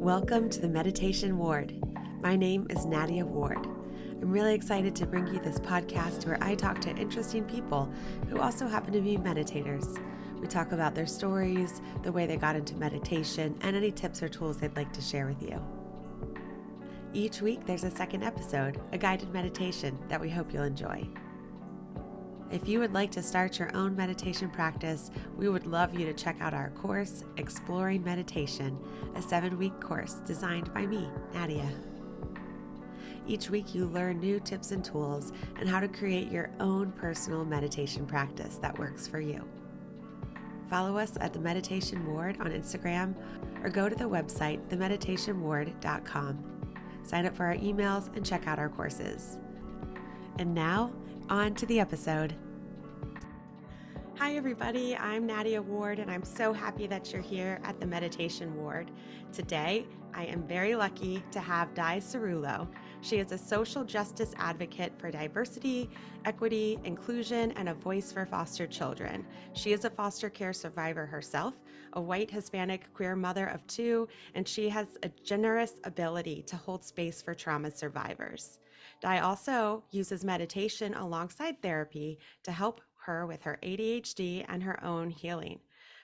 Welcome to the Meditation Ward. My name is Nadia Ward. I'm really excited to bring you this podcast where I talk to interesting people who also happen to be meditators. We talk about their stories, the way they got into meditation, and any tips or tools they'd like to share with you. Each week, there's a second episode, a guided meditation that we hope you'll enjoy. If you would like to start your own meditation practice, we would love you to check out our course, Exploring Meditation, a 7-week course designed by me, Nadia. Each week you learn new tips and tools and how to create your own personal meditation practice that works for you. Follow us at The Meditation Ward on Instagram or go to the website, themeditationward.com. Sign up for our emails and check out our courses. And now, on to the episode. Hi everybody, I'm Nadia Ward and I'm so happy that you're here at the Meditation Ward. Today, I am very lucky to have Ciruolo. She is a social justice advocate for diversity, equity, inclusion, and a voice for foster children. She is a foster care survivor herself, a white Hispanic queer mother of 2, and she has a generous ability to hold space for trauma survivors. Di also uses meditation alongside therapy to help her with her ADHD and her own healing.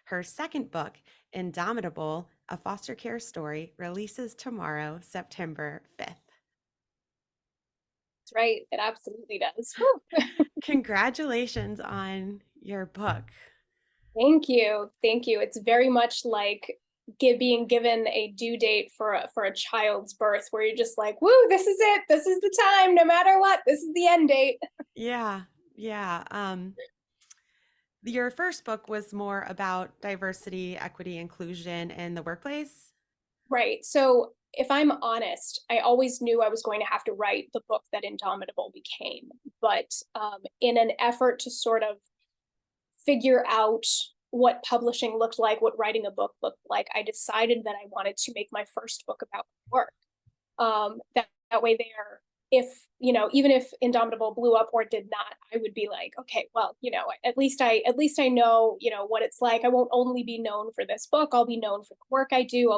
Her second book, Indomitable, a foster care story, releases tomorrow, September 5th. That's right. It absolutely does. Congratulations on your book. Thank you. Thank you. It's very much like being given a due date for a child's birth, where you're just like, woo, this is it. This is the time. No matter what, this is the end date. Yeah. Your first book was more about diversity, equity, inclusion in the workplace. Right. So if I'm honest, I always knew I was going to have to write the book that Indomitable became. But in an effort to sort of figure out what publishing looked like, what writing a book looked like, I decided that I wanted to make my first book about work. That way there, if, even if Indomitable blew up or did not, I would be like, okay, well, at least I know, what it's like. I won't only be known for this book. I'll be known for the work I do.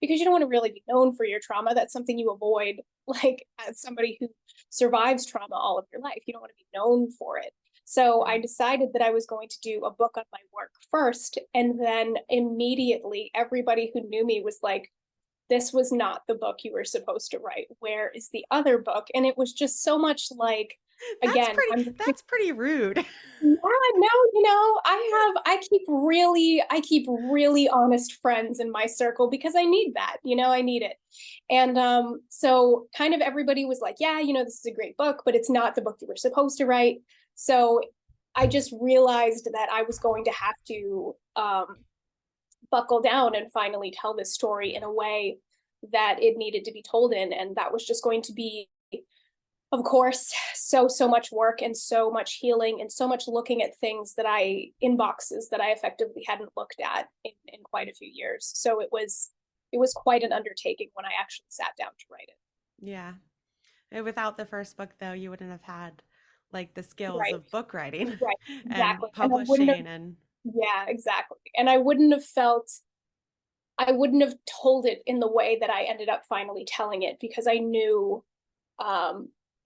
Because you don't want to really be known for your trauma. That's something you avoid, like as somebody who survives trauma all of your life. You don't want to be known for it. So I decided that I was going to do a book on my work first. And then immediately everybody who knew me was like, this was not the book you were supposed to write. Where is the other book? And it was just so much like, again, That's pretty rude. yeah, no, I keep really honest friends in my circle because I need that, I need it. And so kind of everybody was like, yeah, this is a great book, but it's not the book you were supposed to write. So I just realized that I was going to have to buckle down and finally tell this story in a way that it needed to be told in. And that was just going to be, of course, so much work and so much healing and so much looking at things in boxes that I effectively hadn't looked at in quite a few years. So it was quite an undertaking when I actually sat down to write it. Yeah. Without the first book, though, you wouldn't have had like the skills Right. of book writing Right. and Exactly. publishing Yeah, exactly. And I wouldn't have told it in the way that I ended up finally telling it, because I knew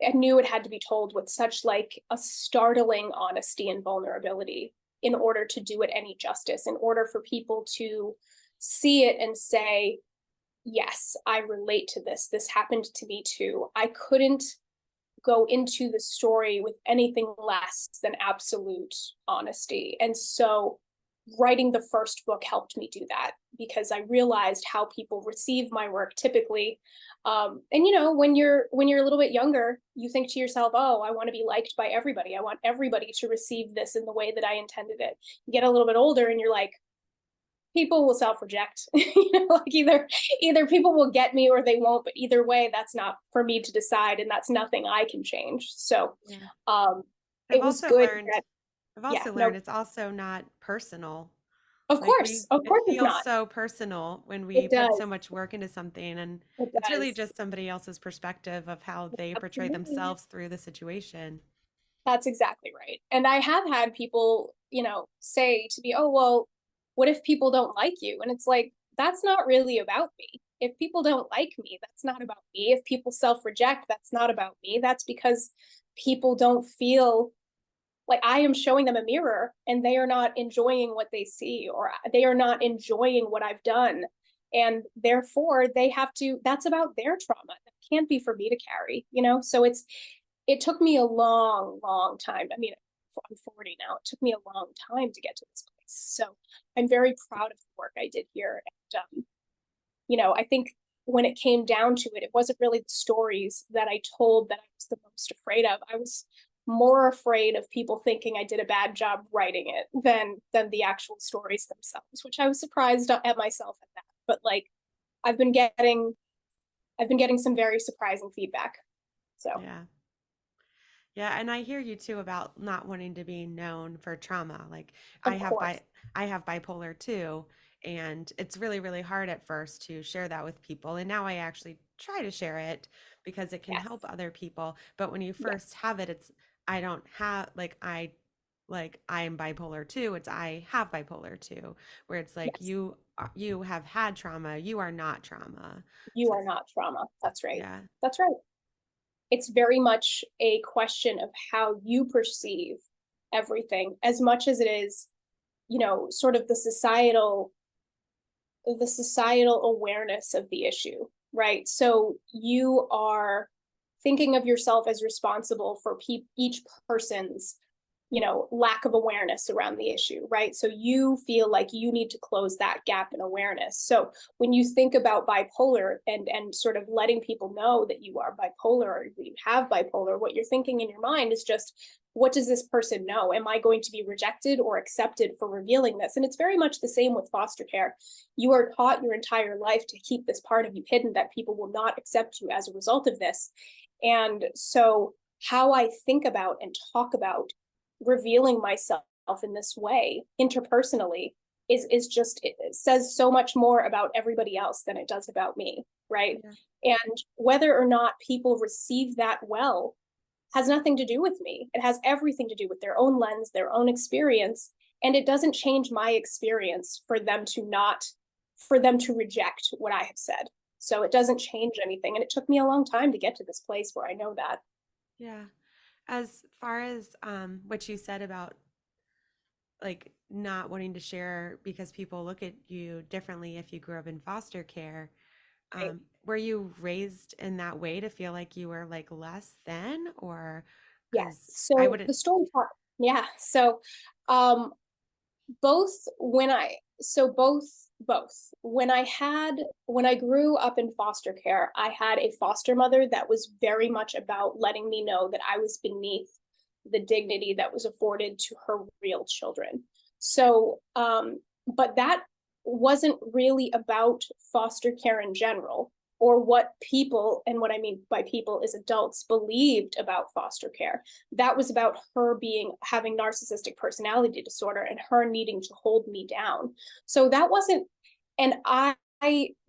it had to be told with such like a startling honesty and vulnerability in order to do it any justice, in order for people to see it and say, yes, I relate to this. This happened to me too. I couldn't go into the story with anything less than absolute honesty. And so writing the first book helped me do that, because I realized how people receive my work typically. And when you're a little bit younger, you think to yourself, oh, I want to be liked by everybody. I want everybody to receive this in the way that I intended it. You get a little bit older and you're like, people will self-reject. Like either people will get me or they won't, but either way, that's not for me to decide, and that's nothing I can change. So it was good. I've also learned it's also not personal. Of course It it's feels not. so personal when we It put so does. much work into something, and It it's really does. just somebody else's perspective of how they portray Absolutely. themselves through the situation. That's exactly right. And I have had people, say to me, oh, well, what if people don't like you? And it's like, that's not really about me. if people don't like me, that's not about me. If people self-reject, that's not about me. That's because people don't feel like I am showing them a mirror and they are not enjoying what they see, or they are not enjoying what I've done. And therefore they have to, that's about their trauma. That can't be for me to carry, you know? So it took me a long, long time. I mean, I'm 40 now. It took me a long time to get to this place. So I'm very proud of the work I did here. And, you know, I think when it came down to it, it wasn't really the stories that I told that I was the most afraid of. I was more afraid of people thinking I did a bad job writing it than the actual stories themselves, which I was surprised at myself at that. But like I've been getting some very surprising feedback. So Yeah. Yeah, and I hear you too about not wanting to be known for trauma. Like I of have course, I have bipolar too, and it's really really hard at first to share that with people. And now I actually try to share it because it can yes, help other people. But when you yes, first have it, it's I don't have like I am bipolar too. It's I have bipolar too, where it's like yes. you have had trauma, you are not trauma. You So are it's not trauma. That's right. yeah. That's right. It's very much a question of how you perceive everything as much as it is, you know, sort of the societal awareness of the issue, right? So you are thinking of yourself as responsible for each person's, you know, lack of awareness around the issue, right? So you feel like you need to close that gap in awareness. So when you think about bipolar and sort of letting people know that you are bipolar or that you have bipolar, what you're thinking in your mind is just, what does this person know? Am I going to be rejected or accepted for revealing this? And it's very much the same with foster care. You are taught your entire life to keep this part of you hidden, that people will not accept you as a result of this. And so how I think about and talk about revealing myself in this way interpersonally is just, it says so much more about everybody else than it does about me, right? Yeah. And whether or not people receive that well has nothing to do with me. It has everything to do with their own lens, their own experience, and it doesn't change my experience for them to not, for them to reject what I have said. So it doesn't change anything, and it took me a long time to get to this place where I know that. Yeah. As far as what you said about like not wanting to share because people look at you differently if you grew up in foster care, Right? were you raised in that way to feel like you were like less than, or Yes. because I So would the story part, yeah. So um both when I so both when I grew up in foster care, I had a foster mother that was very much about letting me know that I was beneath the dignity that was afforded to her real children. So but that wasn't really about foster care in general, or what people, and what I mean by people is adults, believed about foster care. That was about her having narcissistic personality disorder and her needing to hold me down. So that wasn't, and I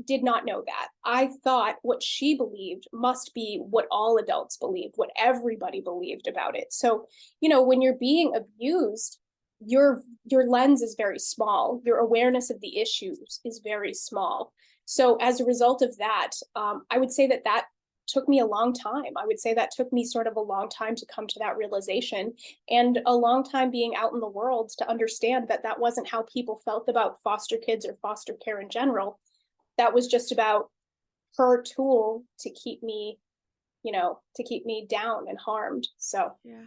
did not know that. I thought what she believed must be what all adults believed, what everybody believed about it. So, you know, when you're being abused, your lens is very small. Your awareness of the issues is very small. So as a result of that, I would say that took me a long time. I would say that took me sort of a long time to come to that realization, and a long time being out in the world to understand that that wasn't how people felt about foster kids or foster care in general. That was just about her tool to keep me, you know, to keep me down and harmed. So yeah.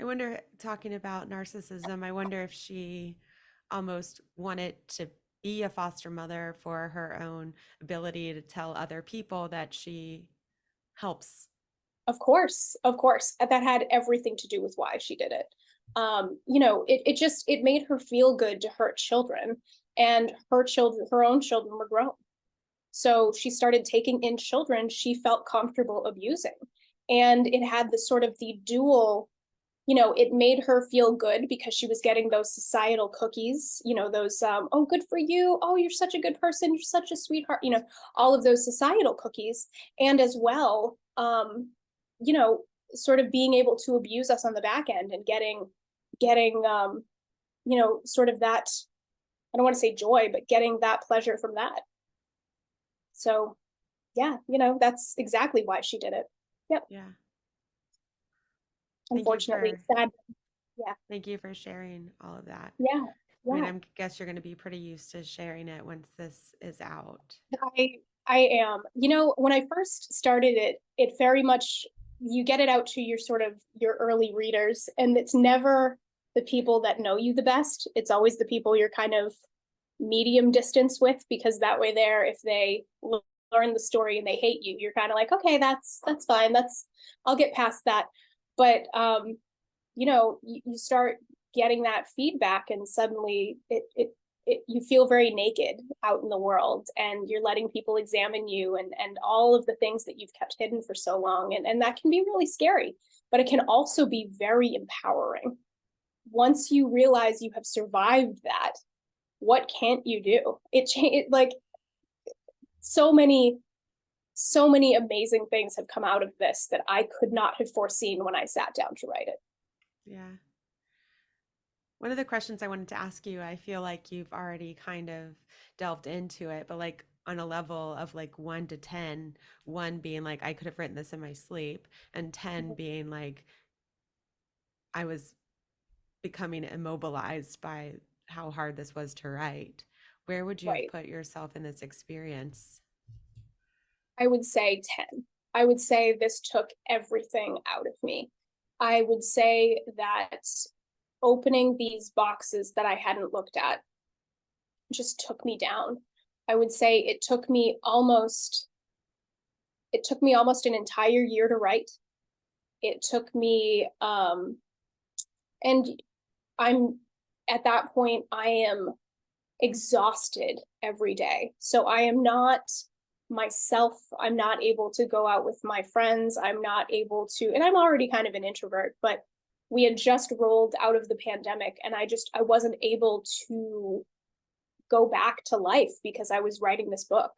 I wonder, talking about narcissism, I wonder if she almost wanted to be a foster mother for her own ability to tell other people that she helps. of course, that had everything to do with why she did it. You know, it just, it made her feel good to hurt children, and her own children were grown. So she started taking in children she felt comfortable abusing. And it had the sort of the dual, you know, it made her feel good because she was getting those societal cookies, you know, those, oh, good for you. Oh, you're such a good person. You're such a sweetheart, you know, all of those societal cookies. And as well, you know, sort of being able to abuse us on the back end and getting, you know, sort of that, I don't want to say joy, but getting that pleasure from that. So yeah, that's exactly why she did it. Yep. Yeah. Thank you Unfortunately, for sad. Yeah. thank you for sharing all of that. Yeah. I mean, Yeah. I guess you're going to be pretty used to sharing it once this is out. I am. When I first started it, it very much, you get it out to your sort of your early readers, and it's never the people that know you the best. It's always the people you're kind of medium distance with, because that way there, if they learn the story and they hate you, you're kind of like, okay, that's fine. I'll get past that. But you start getting that feedback, and suddenly you feel very naked out in the world, and you're letting people examine you, and all of the things that you've kept hidden for so long, and that can be really scary, but it can also be very empowering. Once you realize you have survived that, what can't you do? Like, so many amazing things have come out of this that I could not have foreseen when I sat down to write it. Yeah. One of the questions I wanted to ask you, I feel like you've already kind of delved into it, but like on a level of like 1 to 10, 1 being like, I could have written this in my sleep, and 10 being like, I was becoming immobilized by how hard this was to write. Where would you have Right. put yourself in this experience? I would say 10. I would say this took everything out of me. I would say that opening these boxes that I hadn't looked at just took me down. I would say it took me almost an entire year to write. It took me and I'm at that point, I am exhausted every day. So I am not myself. I'm not able to go out with my friends. I'm not able to, and I'm already kind of an introvert, but we had just rolled out of the pandemic, and I wasn't able to go back to life because I was writing this book.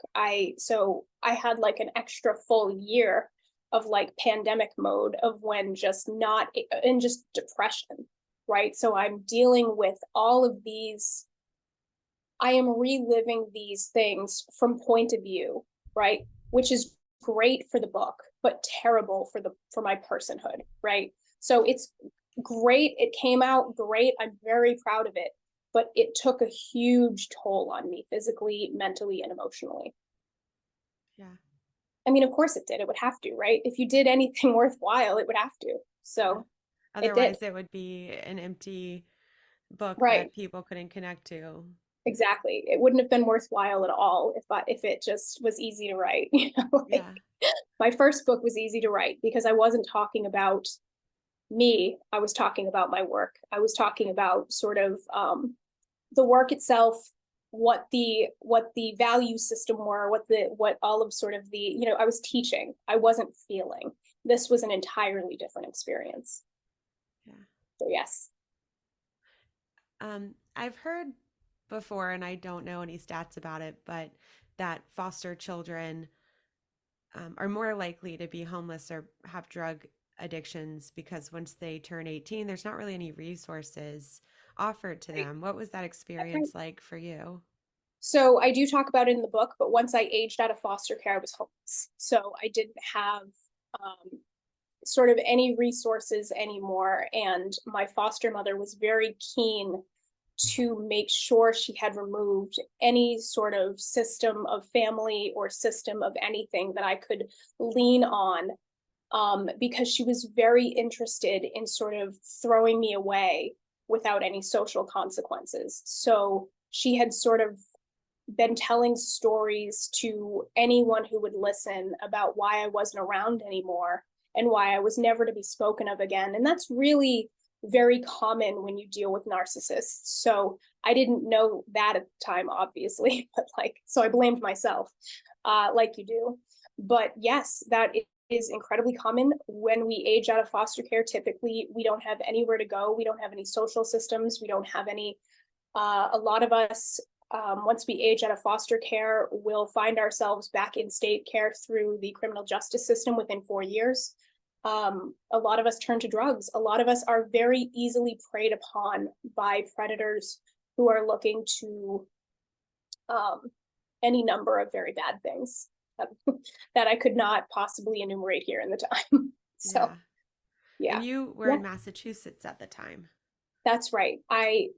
So I had like an extra full year of like pandemic mode, of when just not, and just depression, right? So I'm dealing with all of these, I am reliving these things from point of view, right? Which is great for the book, but terrible for my personhood, right? So it's great. It came out great. I'm very proud of it, but it took a huge toll on me physically, mentally, and emotionally. Yeah. I mean, of course it did. It would have to, right? If you did anything worthwhile, it would have to. Yeah. So it did. Otherwise, it would be an empty book Right. that people couldn't connect to. Exactly. It wouldn't have been worthwhile at all if it just was easy to write. Like, Yeah. my first book was easy to write because I wasn't talking about me. I was talking about my work. I was talking about sort of the work itself, what the value system were, what all of sort of the, I was teaching. I wasn't feeling. This was an entirely different experience. Yeah. So yes. I've heard before, and I don't know any stats about it, but that foster children are more likely to be homeless or have drug addictions because once they turn 18, there's not really any resources offered to Right. them. What was that Right. experience like for you? So I do talk about it in the book, but once I aged out of foster care, I was homeless. So I didn't have sort of any resources anymore. And my foster mother was very keen to make sure she had removed any sort of system of family or system of anything that I could lean on, because she was very interested in sort of throwing me away without any social consequences. So she had sort of been telling stories to anyone who would listen about why I wasn't around anymore and why I was never to be spoken of again. And that's really very common when you deal with narcissists. So I didn't know that at the time, obviously, but so I blamed myself, like you do. But yes, that is incredibly common when we age out of foster care. Typically, we don't have anywhere to go. We don't have any social systems. We don't have any, a lot of us, once we age out of foster care, we'll find ourselves back in state care through the criminal justice system within 4 years. A lot of us turn to drugs. A lot of us are very easily preyed upon by predators who are looking to any number of very bad things. that I could not possibly enumerate here in the time. So Yeah. yeah. And you were Yeah, in Massachusetts at the time. that's right. I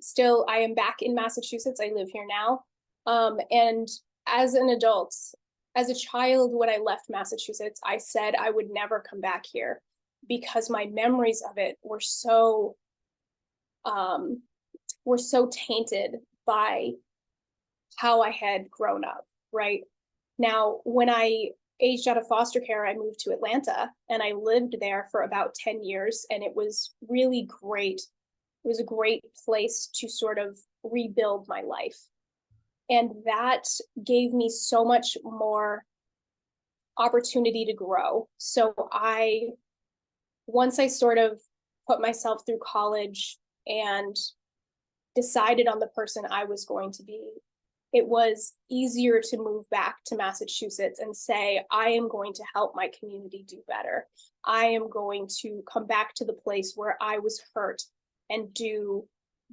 am back in Massachusetts. I live here now. And as an adult, as a child, when I left Massachusetts, I said I would never come back here because my memories of it um, were so tainted by how I had grown up, right? Now, when I aged out of foster care, I moved to Atlanta and I lived there for about 10 years, and it was really great. It was a great place to sort of rebuild my life. And that gave me so much more opportunity to grow. So once I sort of put myself through college and decided on the person I was going to be, it was easier to move back to Massachusetts and say, I am going to help my community do better. I am going to come back to the place where I was hurt and do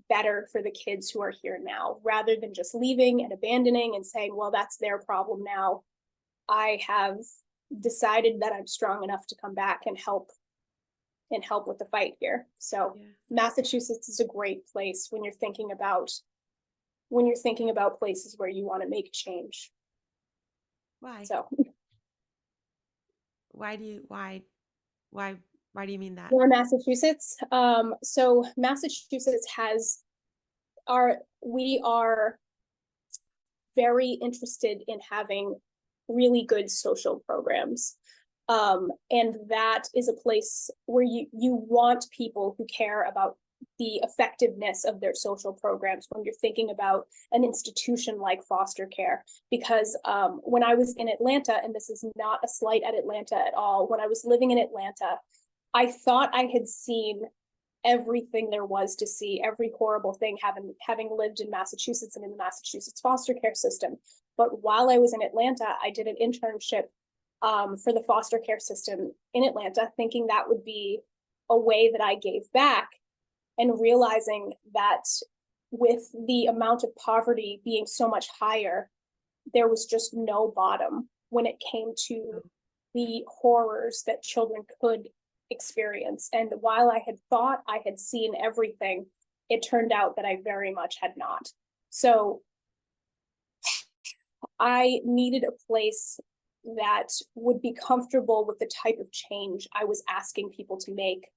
better for the kids who are here now, rather than just leaving and abandoning and saying, well, that's their problem now. I have decided that I'm strong enough to come back and help with the fight here. So Yeah. Massachusetts is a great place when you're thinking about places where you want to make change. Why? So Why why do you mean that? we're Massachusetts. So Massachusetts we are very interested in having really good social programs. And that is a place where you want people who care about the effectiveness of their social programs when you're thinking about an institution like foster care. Because when I was in Atlanta, and this is not a slight at Atlanta at all, when I was living in Atlanta, I thought I had seen everything there was to see, every horrible thing, having lived in Massachusetts and in the Massachusetts foster care system. But while I was in Atlanta, I did an internship for the foster care system in Atlanta, thinking that would be a way that I gave back, and realizing that with the amount of poverty being so much higher, there was just no bottom when it came to the horrors that children could experience. And while I had thought I had seen everything, it turned out that I very much had not. So I needed a place that would be comfortable with the type of change I was asking people to make,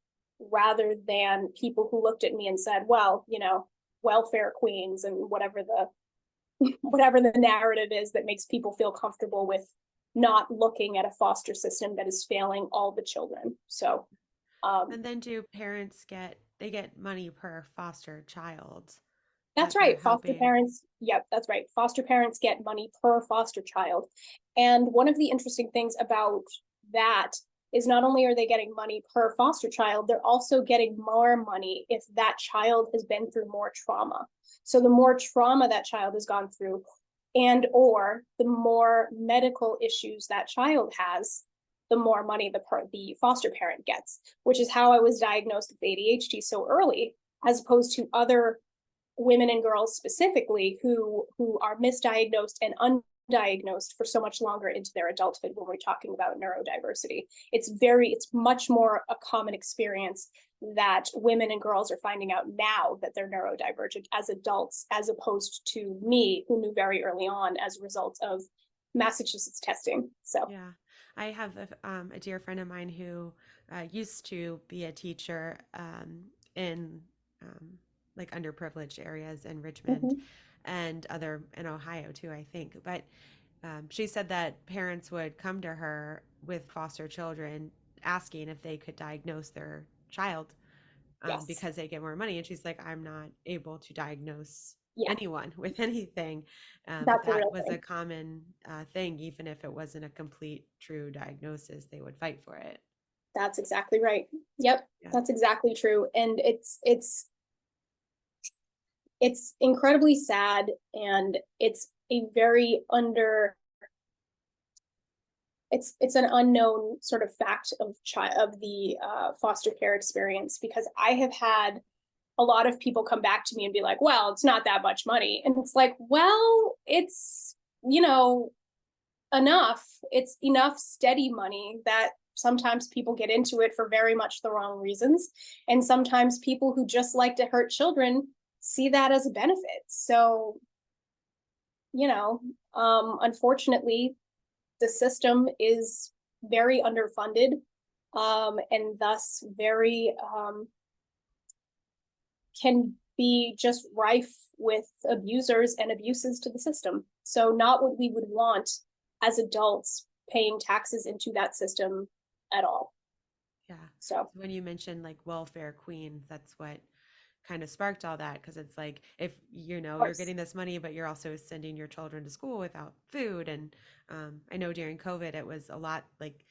rather than people who looked at me and said, well, welfare queens, and whatever the narrative is that makes people feel comfortable with not looking at a foster system that is failing all the children. So And then do parents get money per foster child that's that they're right. Foster helping? parents. Yep, that's right. Foster parents get money per foster child. And one of the interesting things about that is not only are they getting money per foster child, they're also getting more money if that child has been through more trauma. So the more trauma that child has gone through, and or the more medical issues that child has, the more money the foster parent gets, which is how I was diagnosed with ADHD so early, as opposed to other women and girls specifically who are misdiagnosed and undiagnosed for so much longer into their adulthood when we're talking about neurodiversity. It's much more a common experience that women and girls are finding out now that they're neurodivergent as adults, as opposed to me, who knew very early on as a result of Massachusetts testing. So Yeah. I have a dear friend of mine who used to be a teacher in um, like underprivileged areas in Richmond mhm. and other in Ohio too, I think. But she said that parents would come to her with foster children asking if they could diagnose their child Yes, because they get more money. And she's like, I'm not able to diagnose yeah, anyone with anything. But that's a that real was a thing. common thing. Even if it wasn't a complete true diagnosis, they would fight for it. That's exactly right. Yep, Yeah. that's exactly true. And it's incredibly sad, and it's a very under it's an unknown sort of fact of the foster care experience, because I have had a lot of people come back to me and be like, well, it's not that much money, and it's like, well, it's, you know enough. It's enough steady money that sometimes people get into it for very much the wrong reasons. And sometimes people who just like to hurt children see that as a benefit. So, you know, unfortunately, the system is very underfunded, and thus very can be just rife with abusers and abuses to the system. So not what we would want as adults paying taxes into that system at all. Yeah. So When you mentioned like welfare queens, that's what kind of sparked all that, because it's like, if you of know you're course, getting this money but you're also sending your children to school without food. And I know during COVID it was a lot like,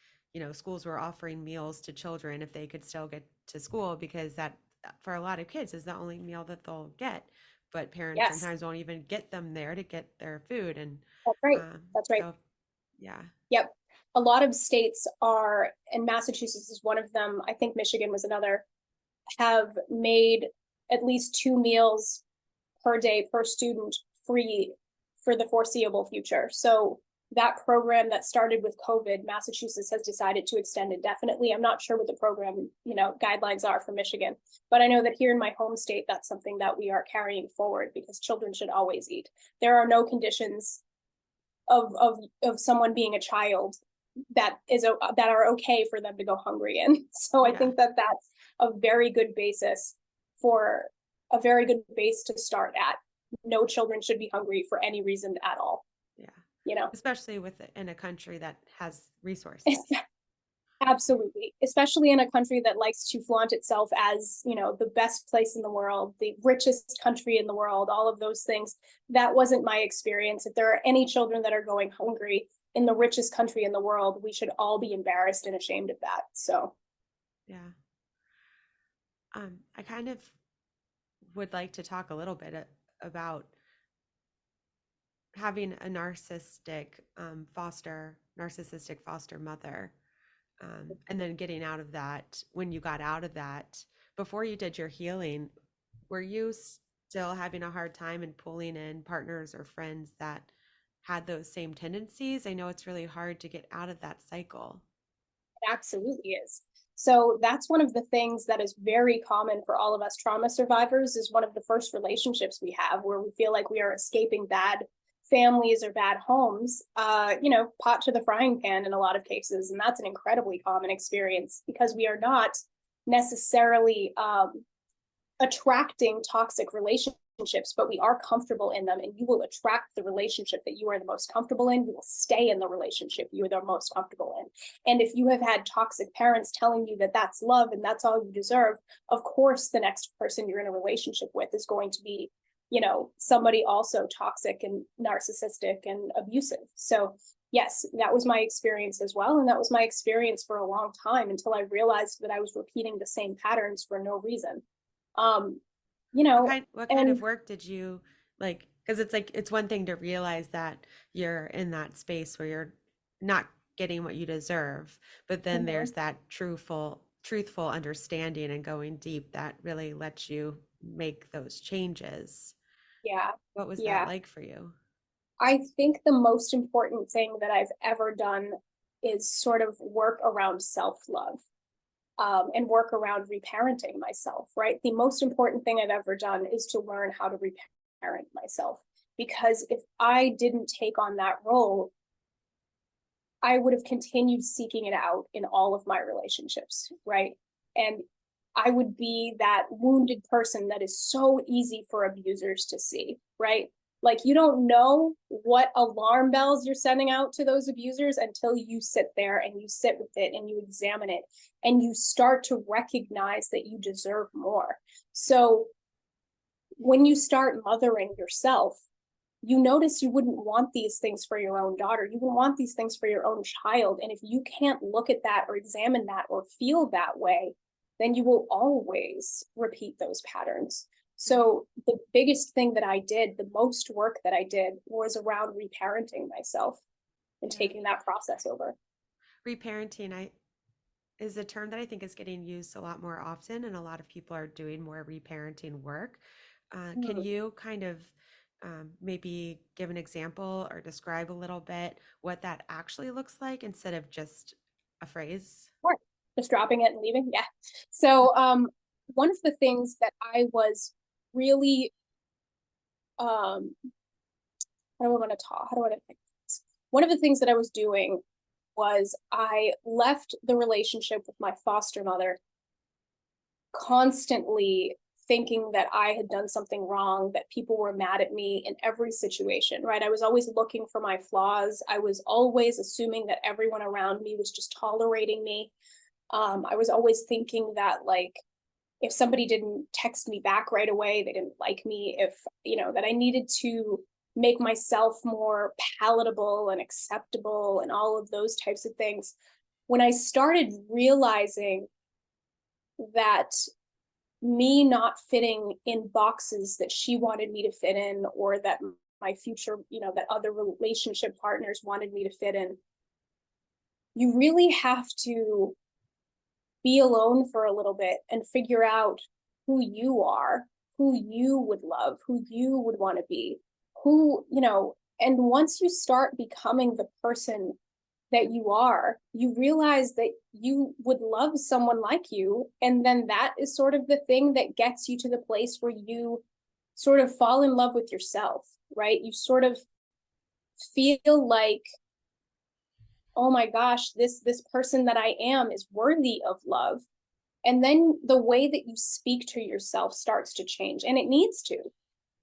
schools were offering meals to children if they could still get to school, because that for a lot of kids is the only meal that they'll get, but parents yes, sometimes won't even get them there to get their food. And that's right. um, That's right. so yeah. Yep. A lot of states are, and Massachusetts is one of them, I think Michigan was another, have made at least 2 meals per day per student free for the foreseeable future. So that program that started with COVID, Massachusetts has decided to extend indefinitely. I'm not sure what the program, guidelines are for Michigan, but I know that here in my home state, that's something that we are carrying forward because children should always eat. There are no conditions of someone being a child that are okay for them to go hungry in. So I Yeah. think that that's a very good basis for a very good base to start at. No children should be hungry for any reason at all, Yeah. you know. Especially in a country that has resources. Absolutely, especially in a country that likes to flaunt itself as, the best place in the world, the richest country in the world, all of those things. That wasn't my experience. If there are any children that are going hungry in the richest country in the world, we should all be embarrassed and ashamed of that. So, Yeah. I kind of would like to talk a little bit about having a narcissistic foster mother, and then getting out of that. When you got out of that, before you did your healing, were you still having a hard time in pulling in partners or friends that had those same tendencies? I know it's really hard to get out of that cycle. it absolutely is. So that's one of the things that is very common for all of us trauma survivors is one of the first relationships we have where we feel like we are escaping bad families or bad homes, pot to the frying pan in a lot of cases. And that's an incredibly common experience because we are not necessarily attracting toxic relationships, but we are comfortable in them, and you will attract the relationship that you are the most comfortable in. You will stay in the relationship you are the most comfortable in. And if you have had toxic parents telling you that that's love and that's all you deserve, of course, the next person you're in a relationship with is going to be, somebody also toxic and narcissistic and abusive. So yes, that was my experience as well. And that was my experience for a long time until I realized that I was repeating the same patterns for no reason. Um, What kind of and work did you like? Because it's like it's one thing to realize that you're in that space where you're not getting what you deserve, but then there's mhm, that truthful understanding and going deep that really lets you make those changes. yeah, What was that yeah. like for you? I think the most important thing that I've ever done is sort of work around self-love, and work around reparenting myself, right? The most important thing I've ever done is to learn how to reparent myself. Because if I didn't take on that role, I would have continued seeking it out in all of my relationships, right? And I would be that wounded person that is so easy for abusers to see, right? Like you don't know what alarm bells you're sending out to those abusers until you sit there and you sit with it and you examine it and you start to recognize that you deserve more. So when you start mothering yourself, you notice you wouldn't want these things for your own daughter. You wouldn't want these things for your own child. And if you can't look at that or examine that or feel that way, then you will always repeat those patterns. So the biggest thing that I did, the most work that I did was around reparenting myself and Yeah. taking that process over. Reparenting, is a term that I think is getting used a lot more often, and a lot of people are doing more reparenting work. Can Hmm. you kind of maybe give an example or describe a little bit what that actually looks like instead of just a phrase? Or just dropping it and leaving. Yeah. So one of the things that I was really how do I think this? One of the things that I was doing was I left the relationship with my foster mother constantly thinking that I had done something wrong, that people were mad at me in every situation, right? I was always looking for my flaws. I was always assuming that everyone around me was just tolerating me. I was always thinking that, like, if somebody didn't text me back right away, they didn't like me. If, that I needed to make myself more palatable and acceptable and all of those types of things. When I started realizing that me not fitting in boxes that she wanted me to fit in, or that my future, that other relationship partners wanted me to fit in, you really have to be alone for a little bit and figure out who you are, who you would love, who you would want to be, and once you start becoming the person that you are, you realize that you would love someone like you. And then that is sort of the thing that gets you to the place where you sort of fall in love with yourself, right? You sort of feel like, oh my gosh, this person that I am is worthy of love. And then the way that you speak to yourself starts to change, and it needs to,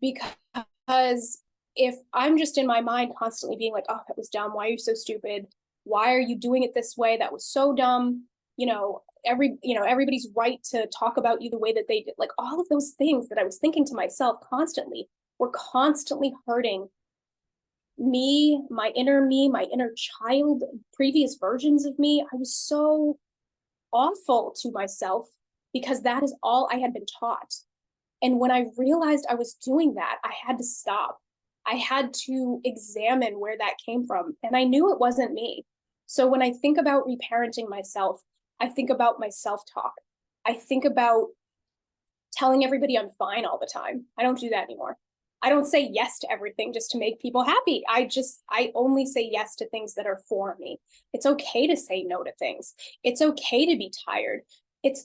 because if I'm just in my mind constantly being like, oh, that was dumb, why are you so stupid, why are you doing it this way, that was so dumb, everybody's right to talk about you the way that they did, like all of those things that I was thinking to myself constantly were constantly hurting me, my inner child, previous versions of me. I was so awful to myself because that is all I had been taught. And when I realized I was doing that, I had to stop. I had to examine where that came from. And I knew it wasn't me. So when I think about reparenting myself, I think about my self-talk. I think about telling everybody I'm fine all the time. I don't do that anymore. I don't say yes to everything just to make people happy. I only say yes to things that are for me. It's okay to say no to things. It's okay to be tired.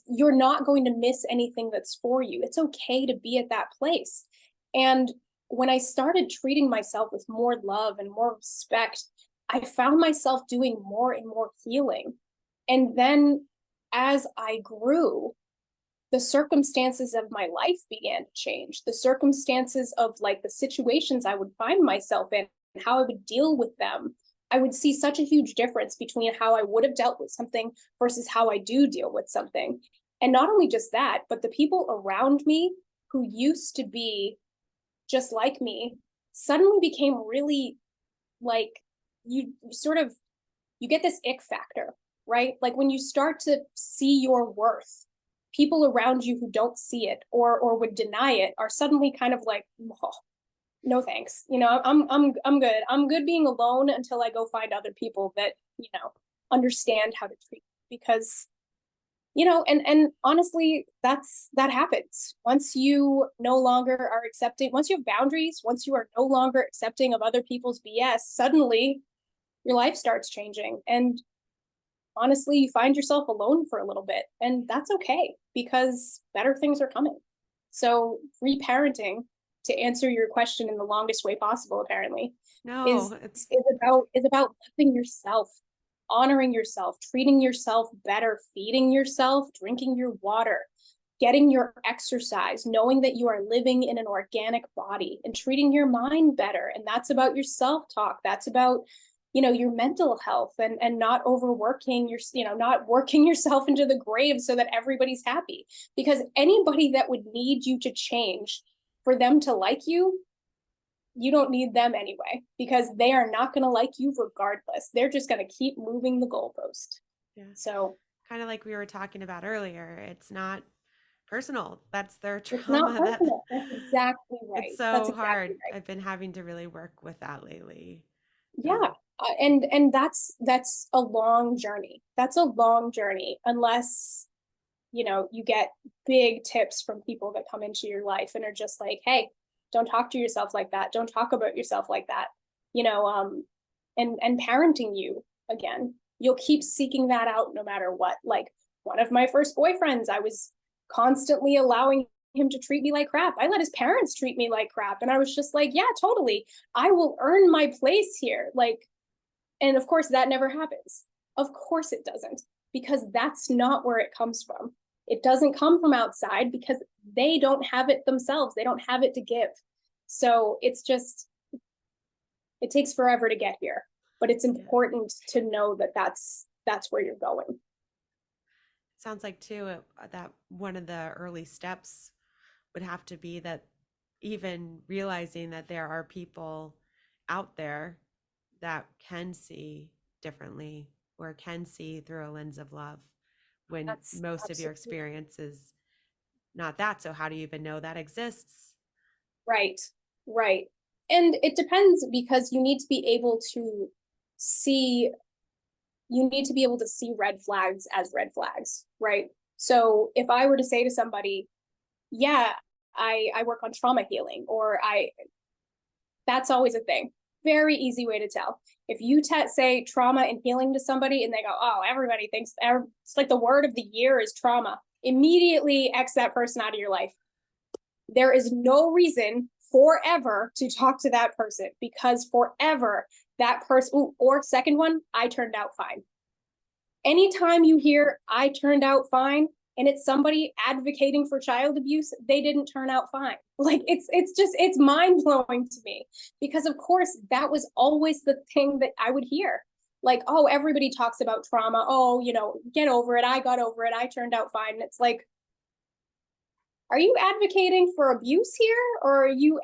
You're not going to miss anything that's for you. It's okay to be at that place. And when I started treating myself with more love and more respect, I found myself doing more and more healing. And then as I grew, the circumstances of my life began to change. The circumstances of, like, the situations I would find myself in and how I would deal with them. I would see such a huge difference between how I would have dealt with something versus how I do deal with something. And not only just that, but the people around me who used to be just like me suddenly became really, like, you get this ick factor, right? Like when you start to see your worth, people around you who don't see it or would deny it are suddenly kind of like, oh, no thanks. I'm good. I'm good being alone until I go find other people that, understand how to treat me. Because, and honestly, that happens. Once you no longer are accepting, once you have boundaries, once you are no longer accepting of other people's BS, suddenly your life starts changing. And honestly, you find yourself alone for a little bit, and that's okay because better things are coming. So reparenting, to answer your question in the longest way possible, apparently, is No, it's about loving yourself, honoring yourself, treating yourself better, feeding yourself, drinking your water, getting your exercise, knowing that you are living in an organic body, and treating your mind better. And that's about your self-talk. That's about your mental health, and not overworking not working yourself into the grave so that everybody's happy, because anybody that would need you to change for them to like you, you don't need them anyway, because they are not going to like you regardless. They're just going to keep moving the goalpost. yeah, So kind of like we were talking about earlier. It's not personal. That's their it's not trauma. That personal. That's exactly it's right. That's so exactly hard. right. I've been having to really work with that lately. Yeah. And that's a long journey. That's a long journey, unless you get big tips from people that come into your life and are just like, hey, Don't talk to yourself like that. Don't talk about yourself like that. You know, and parenting you again, you'll keep seeking that out no matter what. Like one of my first boyfriends, I was constantly allowing him to treat me like crap. I let his parents treat me like crap. And I was just like, yeah, totally. I will earn my place here. Like, and of course that never happens. Of course it doesn't, because that's not where it comes from. It doesn't come from outside because they don't have it themselves. They don't have it to give. So it's just, it takes forever to get here, but it's important to know that that's where you're going. Sounds like too that one of the early steps would have to be that even realizing that there are people out there that can see differently or can see through a lens of love when That's most of your absolutely experience is not that. So how do you even know that exists? right. Right. And it depends, because you need to be able to see, red flags as red flags, right? So if I were to say to somebody, yeah, I work on trauma healing, or that's always a thing. Very easy way to tell. If you say trauma and healing to somebody and they go, oh, everybody thinks it's like the word of the year is trauma, immediately X that person out of your life. There is no reason forever to talk to that person, because forever that person, or second one, I turned out fine. Anytime you hear I turned out fine and it's somebody advocating for child abuse, they didn't turn out fine. Like it's mind blowing to me, because of course that was always the thing that I would hear. Like, oh, everybody talks about trauma. Oh, get over it. I got over it. I turned out fine. And it's like, are you advocating for abuse here, or are you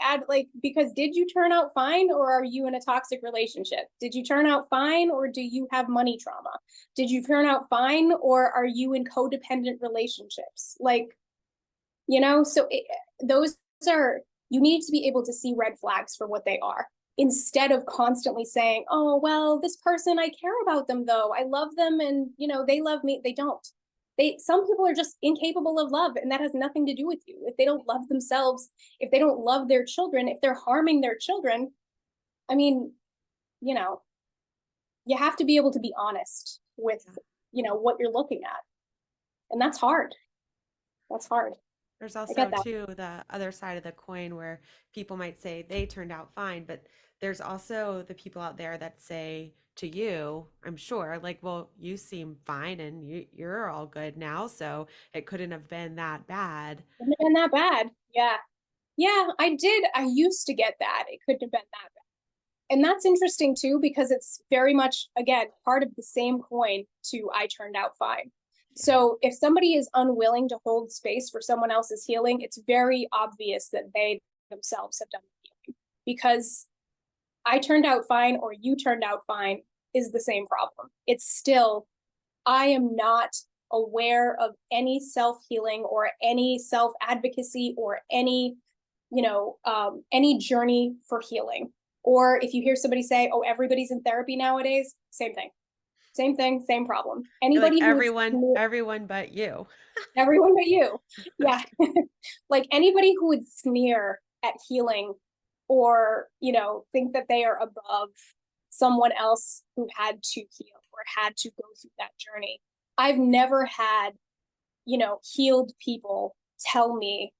because did you turn out fine, or are you in a toxic relationship? Did you turn out fine, or do you have money trauma? Did you turn out fine, or are you in codependent relationships? So those are, you need to be able to see red flags for what they are, instead of constantly saying, oh, well, this person, I care about them though. I love them and, they love me. They don't. Some people are just incapable of love, and that has nothing to do with you. If they don't love themselves, if they don't love their children, if they're harming their children, I mean, you have to be able to be honest with, what you're looking at. And that's hard. That's hard. There's I also get that. too the other side of the coin where people might say they turned out fine, but there's also the people out there that say to you, I'm sure, like, well, you seem fine and you're all good now, so it couldn't have been that bad. Couldn't have been that bad. Yeah. Yeah, I did. I used to get that. It couldn't have been that bad. And that's interesting too, because it's very much, again, part of the same coin to I turned out fine. Yeah. So if somebody is unwilling to hold space for someone else's healing, it's very obvious that they themselves have done the healing, because I turned out fine or you turned out fine is the same problem. It's still, I am not aware of any self-healing or any self-advocacy or any, any journey for healing. Or if you hear somebody say, oh, everybody's in therapy nowadays, same thing, same problem. You're like Anybody who everyone but you. everyone but you. Yeah. Like anybody who would sneer at healing, or, think that they are above someone else who had to heal or had to go through that journey. I've never had, healed people tell me,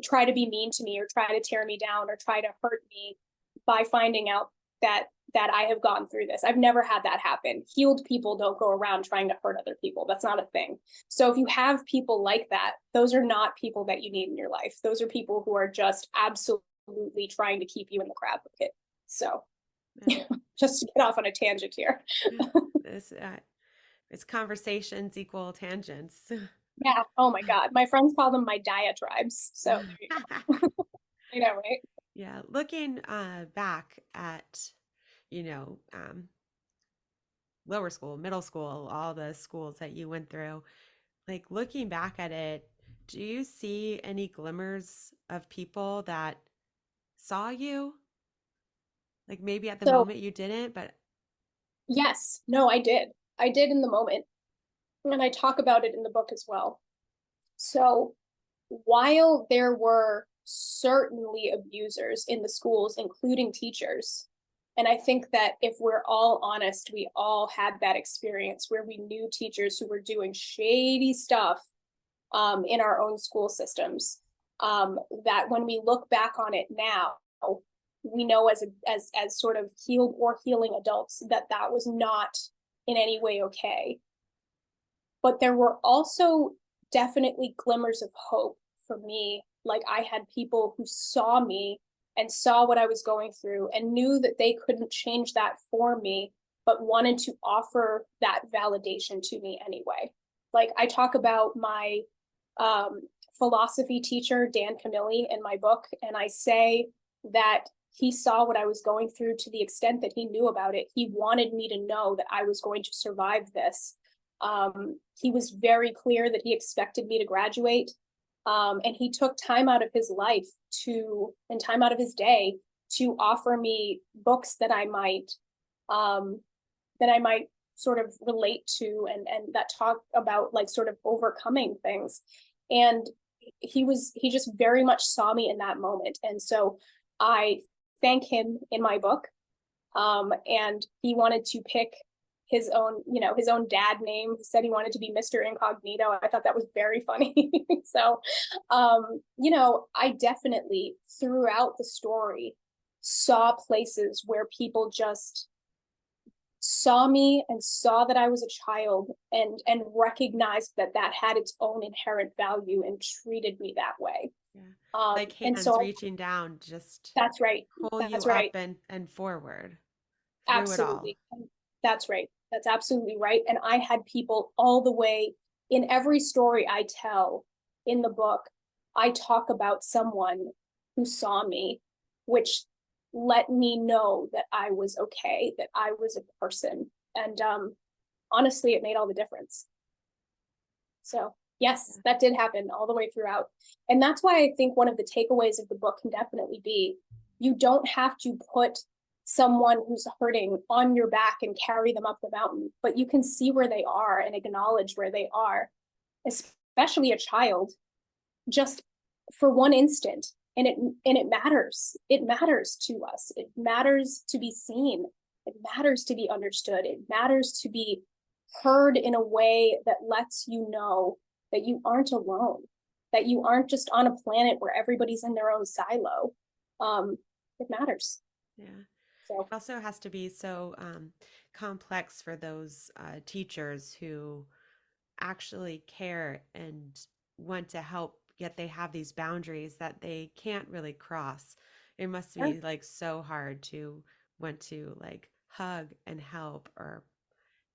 try to be mean to me or try to tear me down or try to hurt me by finding out that I have gone through this. I've never had that happen. Healed people don't go around trying to hurt other people. That's not a thing. So if you have people like that, those are not people that you need in your life. Those are people who are just absolutely trying to keep you in the crab bucket. So just to get off on a tangent here. It's conversations equal tangents. Yeah. Oh my God. My friends call them my diatribes. So there you go. I know, right? Yeah. Looking back at, lower school, middle school, all the schools that you went through, like looking back at it, do you see any glimmers of people that saw you? Like maybe at the moment you didn't, but yes, no, I did. I did in the moment. And I talk about it in the book as well. So while there were certainly abusers in the schools, including teachers. And I think that if we're all honest, we all had that experience where we knew teachers who were doing shady stuff in our own school systems. That when we look back on it now, we know as sort of healed or healing adults that that was not in any way okay. But there were also definitely glimmers of hope for me. Like, I had people who saw me and saw what I was going through and knew that they couldn't change that for me, but wanted to offer that validation to me anyway. Like, I talk about my philosophy teacher, Dan Camilli, in my book, and I say that he saw what I was going through to the extent that he knew about it. He wanted me to know that I was going to survive this. He was very clear that he expected me to graduate. And he took time out of his life and time out of his day to offer me books that I might sort of relate to and that talk about like sort of overcoming things. And he just very much saw me in that moment. And so I thank him in my book. And he wanted to pick his own dad name. He said he wanted to be Mr. Incognito. I thought that was very funny. So, I definitely throughout the story saw places where people just saw me and saw that I was a child and recognized that that had its own inherent value and treated me that way. Yeah. Like hands reaching down, just that's right. pull you That's up right. and forward through Absolutely. it all. That's right. That's absolutely right. And I had people all the way in every story I tell in the book, I talk about someone who saw me, which let me know that I was okay, that I was a person. And honestly, it made all the difference. So yes, that did happen all the way throughout. And that's why I think one of the takeaways of the book can definitely be, you don't have to put someone who's hurting on your back and carry them up the mountain, but you can see where they are and acknowledge where they are, especially a child, just for one instant. And it matters. It matters to us. It matters to be seen. It matters to be understood. It matters to be heard in a way that lets you know that you aren't alone, that you aren't just on a planet where everybody's in their own silo. It matters. Yeah. So it also has to be so complex for those teachers who actually care and want to help, yet they have these boundaries that they can't really cross. It must be like so hard to want to like hug and help or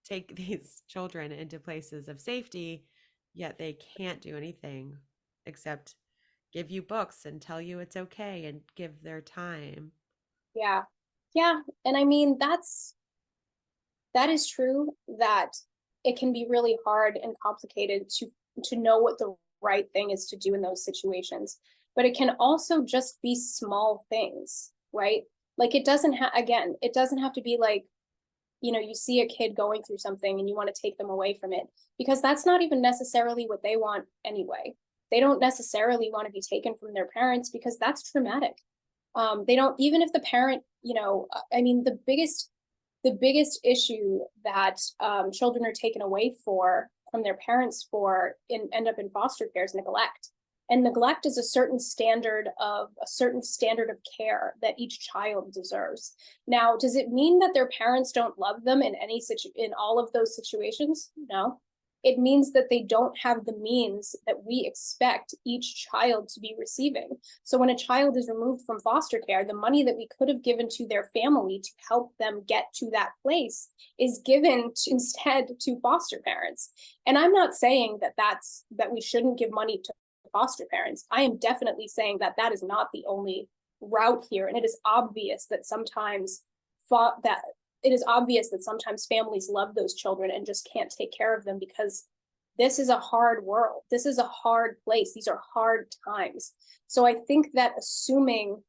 take these children into places of safety, yet they can't do anything except give you books and tell you it's okay and give their time. yeah. Yeah. And I mean, that is true, that it can be really hard and complicated to know what the right thing is to do in those situations. But it can also just be small things, right? Like it doesn't have to be like, you see a kid going through something and you want to take them away from it, because that's not even necessarily what they want anyway. They don't necessarily want to be taken from their parents because that's traumatic. They don't, even if the parent, I mean, the biggest issue that children are taken away from their parents end up in foster care is neglect. And neglect is a certain standard of care that each child deserves. Now, does it mean that their parents don't love them in all of those situations? No. It means that they don't have the means that we expect each child to be receiving. So when a child is removed from foster care, the money that we could have given to their family to help them get to that place is given instead to foster parents. And I'm not saying that we shouldn't give money to foster parents. I am definitely saying that is not the only route here. And it is obvious that sometimes families love those children and just can't take care of them, because this is a hard world. This is a hard place. These are hard times. So I think that assuming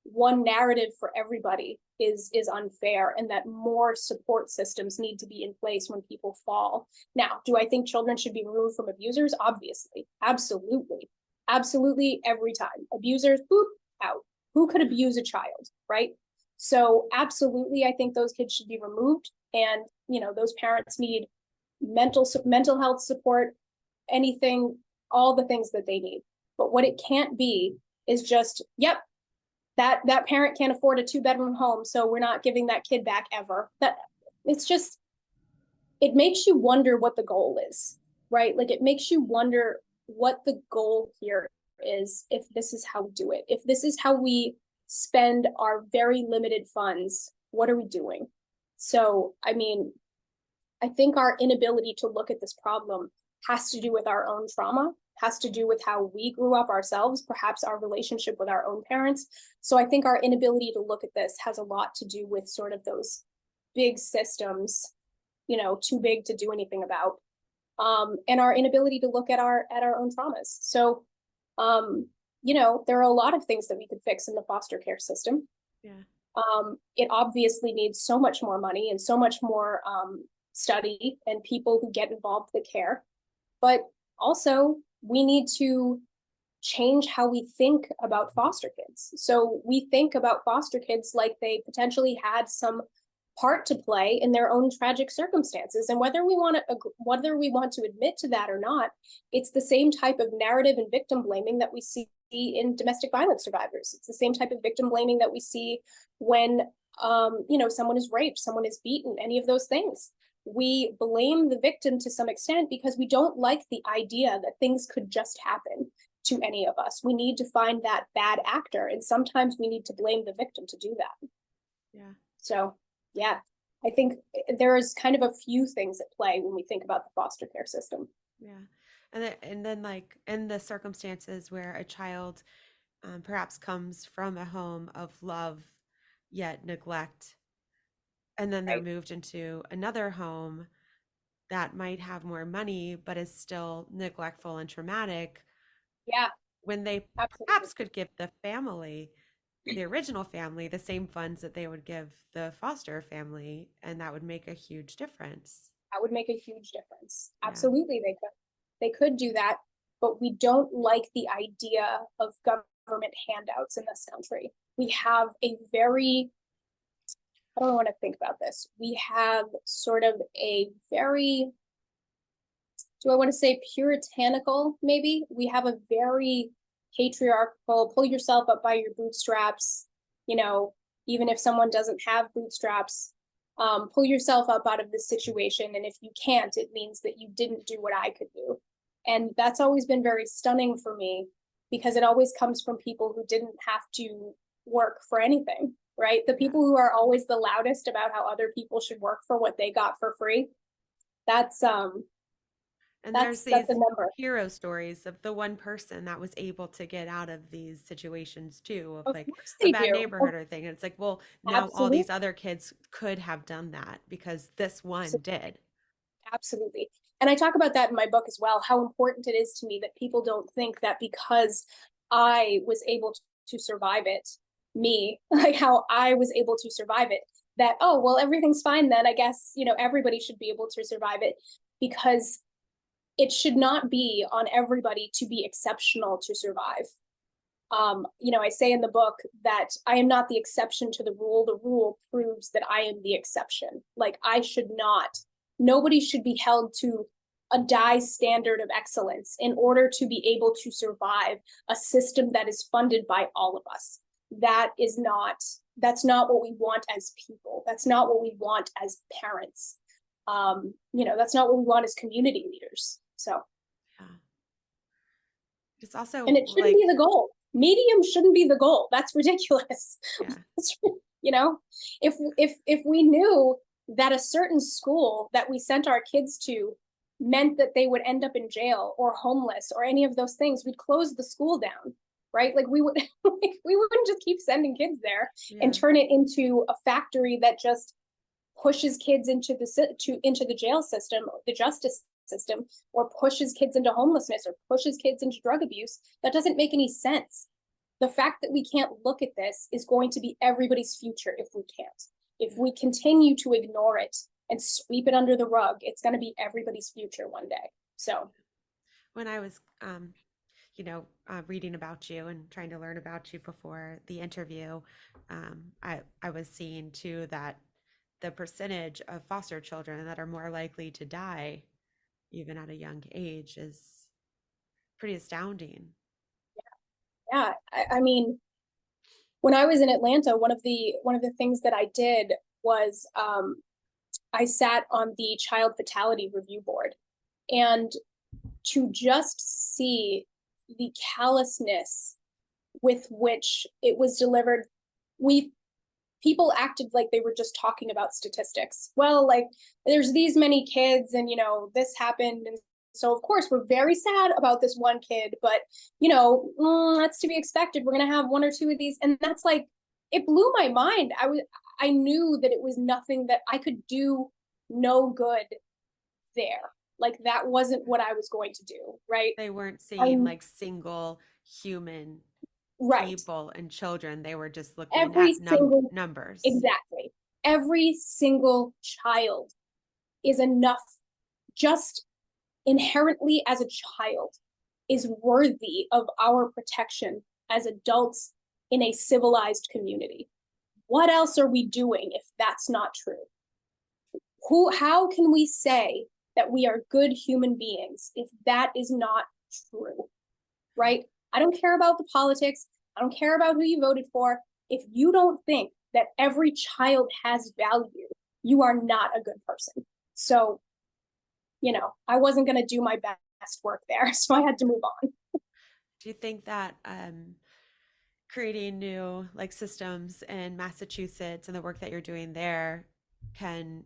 one narrative for everybody is unfair, and that more support systems need to be in place when people fall. Now, do I think children should be removed from abusers? Obviously, absolutely. Absolutely every time. Abusers, boop, out. Who could abuse a child, right? So absolutely, I think those kids should be removed. And, those parents need mental health support, anything, all the things that they need. But what it can't be is just, yep, that parent can't afford a 2-bedroom home, so we're not giving that kid back ever. That it's just, it makes you wonder what the goal is, right? Like, it makes you wonder what the goal here is, if this is how we do it, if this is how we spend our very limited funds, what are we doing? So, I mean, I think our inability to look at this problem has to do with our own trauma, has to do with how we grew up ourselves, perhaps our relationship with our own parents. So I think our inability to look at this has a lot to do with sort of those big systems, too big to do anything about, and our inability to look at our own traumas. So, there are a lot of things that we could fix in the foster care system. Yeah. It obviously needs so much more money and so much more study and people who get involved with the care. But also, we need to change how we think about foster kids. So we think about foster kids like they potentially had some part to play in their own tragic circumstances. And whether we want to admit to that or not, it's the same type of narrative and victim blaming that we see in domestic violence survivors. It's the same type of victim blaming that we see when someone is raped, someone is beaten, any of those things. We blame the victim to some extent because we don't like the idea that things could just happen to any of us. We need to find that bad actor, and sometimes we need to blame the victim to do that. Yeah. So, yeah, I think there is kind of a few things at play when we think about the foster care system. Yeah. And then like in the circumstances where a child perhaps comes from a home of love yet neglect, and then they're Right. moved into another home that might have more money but is still neglectful and traumatic, Yeah, when they absolutely. perhaps could give the original family, the same funds that they would give the foster family, and that would make a huge difference. That would make a huge difference. Yeah. Absolutely, they could. They could do that, but we don't like the idea of government handouts in this country. We have a very, I don't want to think about this. We have sort of a very, do I want to say puritanical, maybe? We have a very patriarchal, pull yourself up by your bootstraps, even if someone doesn't have bootstraps, pull yourself up out of this situation. And if you can't, it means that you didn't do what I could do. And that's always been very stunning for me because it always comes from people who didn't have to work for anything, right? The Yeah. people who are always the loudest about how other people should work for what they got for free. That's And there's that's a these number. hero stories of the one person that was able to get out of these situations too, of Of like course a they bad do. neighborhood or thing. And it's like, well, now all Absolutely. these other kids could have done that because this one did. Absolutely. And I talk about that in my book as well, how important it is to me that people don't think that because I was able to survive it, me, like how I was able to survive it, that, oh, well, everything's fine then. I guess, everybody should be able to survive it, because it should not be on everybody to be exceptional to survive. I say in the book that I am not the exception to the rule. The rule proves that I am the exception. Like, nobody should be held to a die standard of excellence in order to be able to survive a system that is funded by all of us. That's not what we want as people. That's not what we want as parents. That's not what we want as community leaders. So, Yeah. It's and also it shouldn't be like, the goal. Medium shouldn't be the goal. That's ridiculous. yeah, you know, if we knew that a certain school that we sent our kids to meant that they would end up in jail or homeless or any of those things, we'd close the school down, right? Like, we would we wouldn't just keep sending kids there and yeah. turn it into a factory that just pushes kids into the jail system, the justice system, or pushes kids into homelessness or pushes kids into drug abuse. That doesn't make any sense. The fact that we can't look at this is going to be everybody's future if we can't. If we continue to ignore it and sweep it under the rug, it's going to be everybody's future one day. So, When I was reading about you and trying to learn about you before the interview, I was seeing too that the percentage of foster children that are more likely to die even at a young age is pretty astounding. Yeah, I mean, when I was in Atlanta, one of the things that I did was I sat on the child fatality review board, and to just see the callousness with which it was delivered, we people acted like they were just talking about statistics. Well, like there's these many kids and this happened, and so of course we're very sad about this one kid, but that's to be expected. We're going to have one or two of these, and that's like it blew my mind. I knew that it was nothing that I could do, no good there. Like that wasn't what I was going to do, right? They weren't seeing I'm like single human right. people and children. They were just looking Every at single numbers. Exactly. Every single child is enough, just inherently as a child, is worthy of our protection as adults in a civilized community. What else are we doing if that's not true? How can we say that we are good human beings if that is not true? Right? I don't care about the politics. I don't care about who you voted for. If you don't think that every child has value, you are not a good person. So, I wasn't going to do my best work there. So I had to move on. Do you think that creating new like systems in Massachusetts and the work that you're doing there can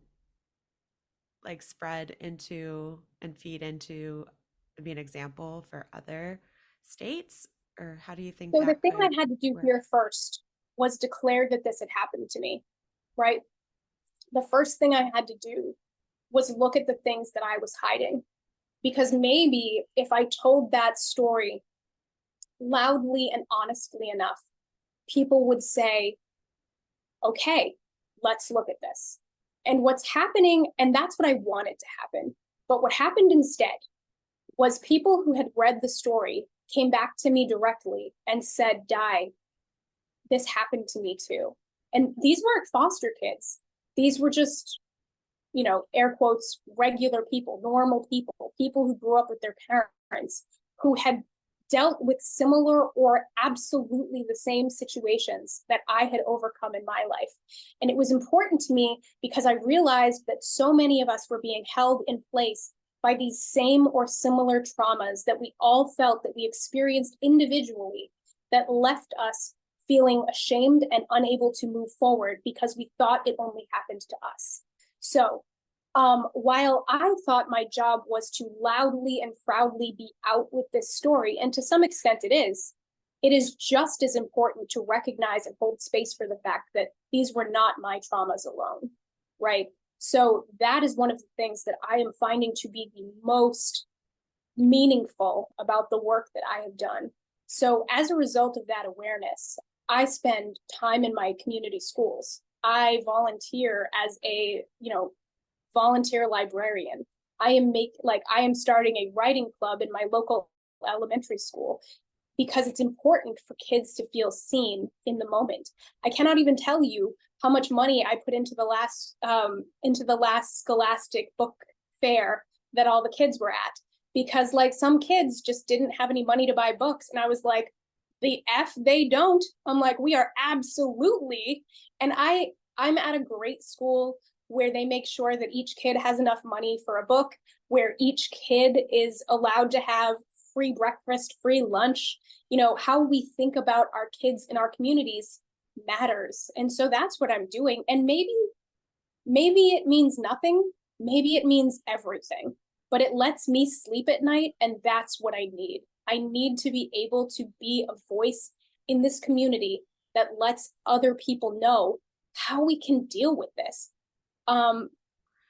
like spread into and feed into be an example for other states? Or how do you think So the that thing I could had to do work? here first was declare that this had happened to me, right? The first thing I had to do was look at the things that I was hiding. Because maybe if I told that story loudly and honestly enough, people would say, okay, let's look at this. And what's happening, and that's what I wanted to happen. But what happened instead was people who had read the story came back to me directly and said, Di, this happened to me too. And these weren't foster kids. These were just, air quotes, regular people, normal people, people who grew up with their parents, who had dealt with similar or absolutely the same situations that I had overcome in my life. And it was important to me because I realized that so many of us were being held in place by these same or similar traumas that we all felt that we experienced individually, that left us feeling ashamed and unable to move forward because we thought it only happened to us. So while I thought my job was to loudly and proudly be out with this story, and to some extent it is just as important to recognize and hold space for the fact that these were not my traumas alone, right? So that is one of the things that I am finding to be the most meaningful about the work that I have done. So as a result of that awareness, I spend time in my community schools. I volunteer as a, volunteer librarian. I am starting a writing club in my local elementary school because it's important for kids to feel seen in the moment. I cannot even tell you how much money I put into the last Scholastic book fair that all the kids were at, because like some kids just didn't have any money to buy books, and I was like, the F they don't. I'm like, we are absolutely. And I'm at a great school where they make sure that each kid has enough money for a book, where each kid is allowed to have free breakfast, free lunch. How we think about our kids in our communities matters. And so that's what I'm doing. And maybe it means nothing, maybe it means everything, but it lets me sleep at night, and that's what I need. I need to be able to be a voice in this community that lets other people know how we can deal with this. Um,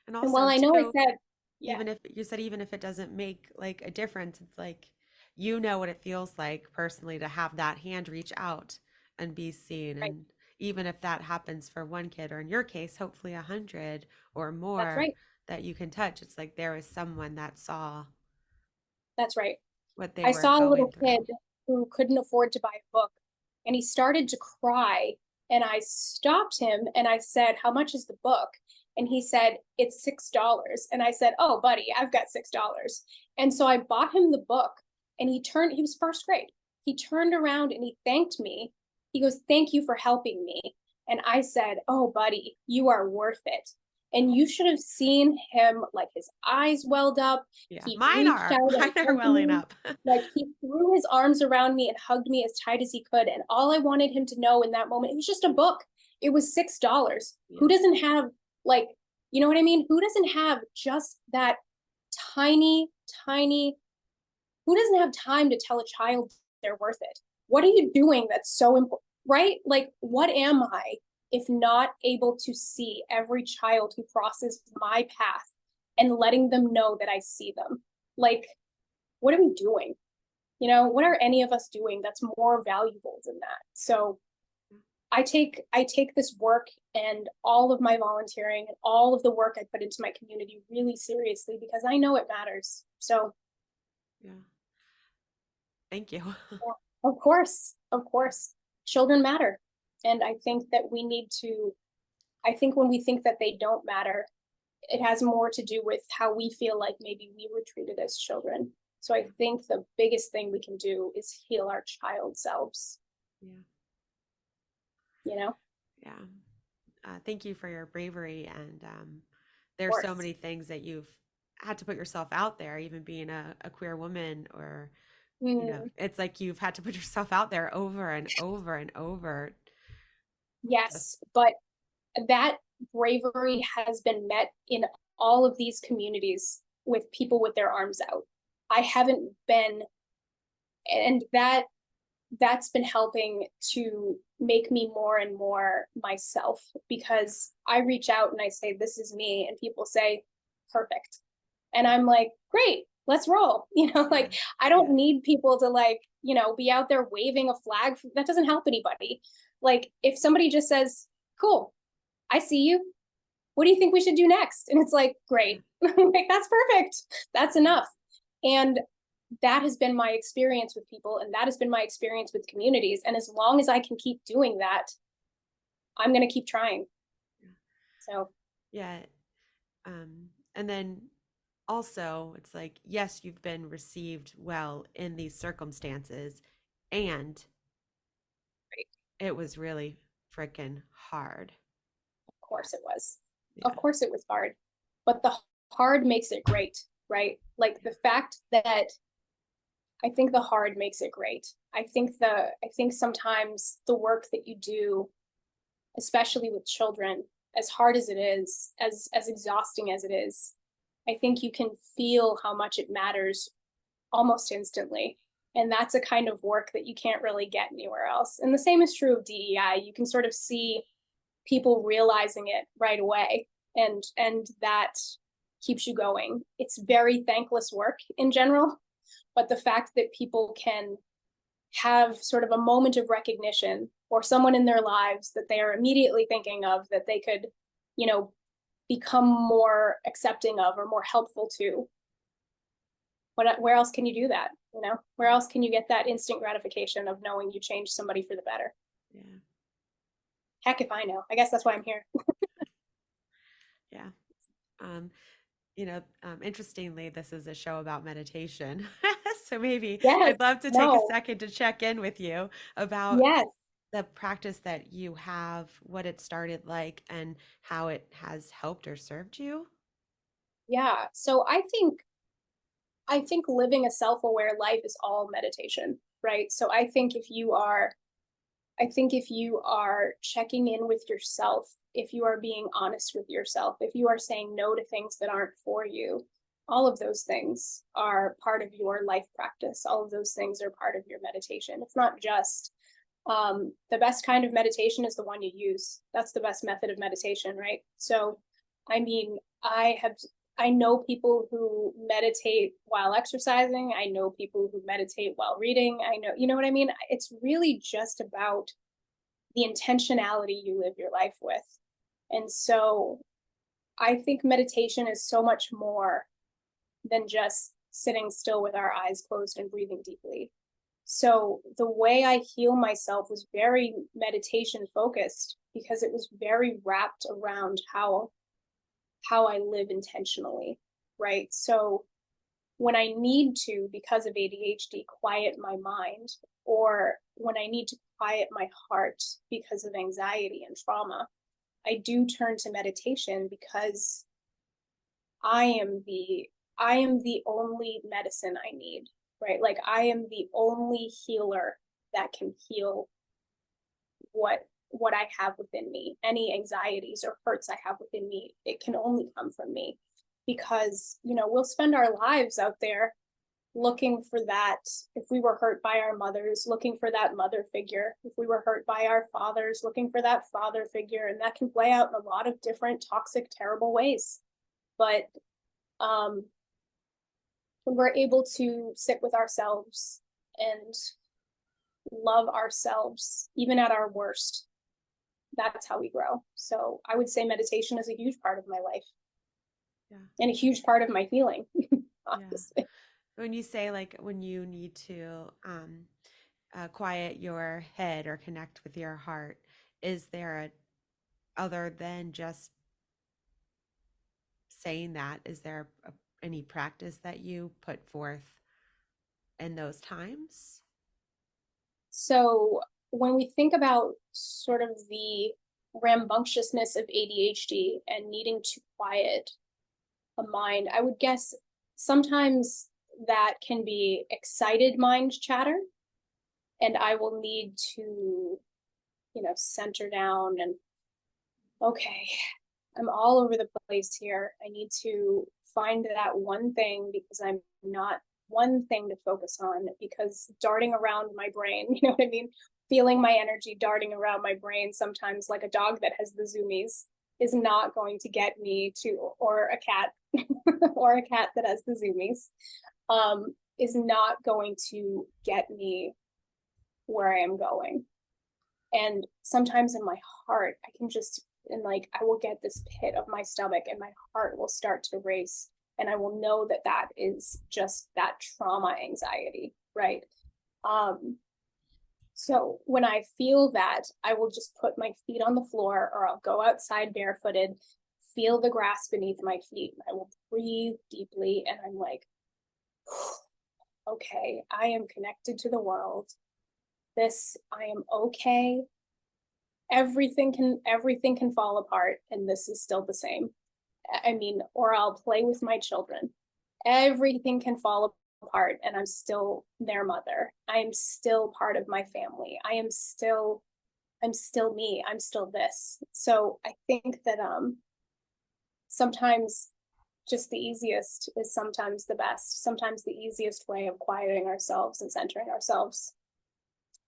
And and while also I know I too, said, yeah, even if you said even if it doesn't make like a difference, it's like you know what it feels like personally to have that hand reach out and be seen. right, And even if that happens for one kid, or in your case, hopefully 100 or that's more right. that you can touch, it's like there is someone that saw. That's right. what they I were saw a going little through. kid who couldn't afford to buy a book, and he started to cry, and I stopped him and I said, "How much is the book?" And he said, "It's $6." And I said, "Oh, buddy, I've got $6." And so I bought him the book, and he was first grade. He turned around and he thanked me. He goes, "Thank you for helping me." And I said, "Oh, buddy, you are worth it." And you should have seen him, like his eyes welled up. Yeah, He mine reached are. out and Mine are hugged welling me. up. Like, he threw his arms around me and hugged me as tight as he could. And all I wanted him to know in that moment, it was just a book. It was $6. Yeah. Who doesn't have, like, you know what I mean? Who doesn't have just that tiny, tiny, who doesn't have time to tell a child they're worth it? What are you doing that's so important, right? Like, what am I if not able to see every child who crosses my path and letting them know that I see them? Like, what are we doing? What are any of us doing that's more valuable than that? So I take this work and all of my volunteering and all of the work I put into my community really seriously because I know it matters. So Yeah. Thank you. yeah, of course, children matter. And I think that I think when we think that they don't matter, it has more to do with how we feel like maybe we were treated as children. So I think the biggest thing we can do is heal our child selves, Yeah. you know? Of Yeah. Thank you for your bravery. And there's so course. many things that you've had to put yourself out there, even being a queer woman, or, Mm, it's like you've had to put yourself out there over and over and over. Just, yes, but that bravery has been met in all of these communities with people with their arms out. I haven't been, and that's been helping to make me more and more myself because I reach out and I say, "This is me," and people say, "Perfect." And I'm like, "Great, let's roll." yeah. Like, I Yeah. don't need people to, like, be out there waving a flag. That doesn't help anybody. Like, if somebody just says, "Cool, I see you. What do you think we should do next?" And it's like, Yeah. "Great." Like, that's perfect. That's enough. And that has been my experience with people, and that has been my experience with communities. And as long as I can keep doing that, I'm going to keep trying. So, Yeah. And then also, it's like, yes, you've been received well in these circumstances, and great. it was really freaking hard. Of course it was. Of Yeah. course it was hard. But the hard makes it great, right? Like, Yeah. the fact that I think the hard makes it great. I think sometimes the work that you do, especially with children, as hard as it is, as exhausting as it is, I think you can feel how much it matters almost instantly. And that's a kind of work that you can't really get anywhere else. And the same is true of DEI. You can sort of see people realizing it right away, and that keeps you going. It's very thankless work in general, but the fact that people can have sort of a moment of recognition or someone in their lives that they are immediately thinking of that they could, you know, become more accepting of or more helpful to. Where else can you do that? Where else can you get that instant gratification of knowing you changed somebody for the better? Yeah. Heck if I know. I guess that's why I'm here. Yeah. Um, interestingly, this is a show about meditation. So maybe Yes. I'd love to take a No. second to check in with you about Yes. the practice that you have, what it started like, and how it has helped or served you. Yeah. So I think living a self-aware life is all meditation, right? So I think if you are checking in with yourself, if you are being honest with yourself, if you are saying no to things that aren't for you, all of those things are part of your life practice. All of those things are part of your meditation. It's not just the best kind of meditation is the one you use. That's the best method of meditation, right? So, I mean, I know people who meditate while exercising. I know people who meditate while reading. I know, you know what I mean? It's really just about the intentionality you live your life with. And so I think meditation is so much more than just sitting still with our eyes closed and breathing deeply. So the way I heal myself was very meditation focused because it was very wrapped around how I live intentionally, right? So when I need to, because of ADHD, quiet my mind, or when I need to quiet my heart because of anxiety and trauma, I do turn to meditation because I am the only medicine I need, right? Like I am the only healer that can heal what I have within me. Any anxieties or hurts I have within me, it can only come from me. Because, we'll spend our lives out there looking for that. If we were hurt by our mothers, looking for that mother figure. If we were hurt by our fathers, looking for that father figure. And that can play out in a lot of different toxic, terrible ways. But when we're able to sit with ourselves and love ourselves, even at our worst, that's how we grow. So I would say meditation is a huge part of my life. Yeah. And a huge part of my healing, obviously. Yeah. When you say like when you need to quiet your head or connect with your heart, is there other than just saying that, is there any practice that you put forth in those times? So when we think about sort of the rambunctiousness of ADHD and needing to quiet a mind, I would guess sometimes that can be excited mind chatter, and I will need to, center down and, okay, I'm all over the place here. I need to find that one thing because I'm not one thing to focus on, because darting around my brain, you know what I mean? Feeling my energy darting around my brain, sometimes like a dog that has the zoomies, is not going to get me to, or a cat, or a cat that has the zoomies, is not going to get me where I am going. And sometimes in my heart, I can just, and like, I will get this pit of my stomach and my heart will start to race. And I will know that that is just that trauma anxiety, right? So when I feel that, I will just put my feet on the floor, or I'll go outside barefooted, feel the grass beneath my feet. I will breathe deeply, and I'm like, okay, I am connected to the world. I am okay. Everything can fall apart, and this is still the same. I mean, or I'll play with my children. Everything can fall apart, and I'm still their mother. I'm still part of my family. I'm still me. I'm still this. So I think that sometimes just the easiest is sometimes the best. Sometimes the easiest way of quieting ourselves and centering ourselves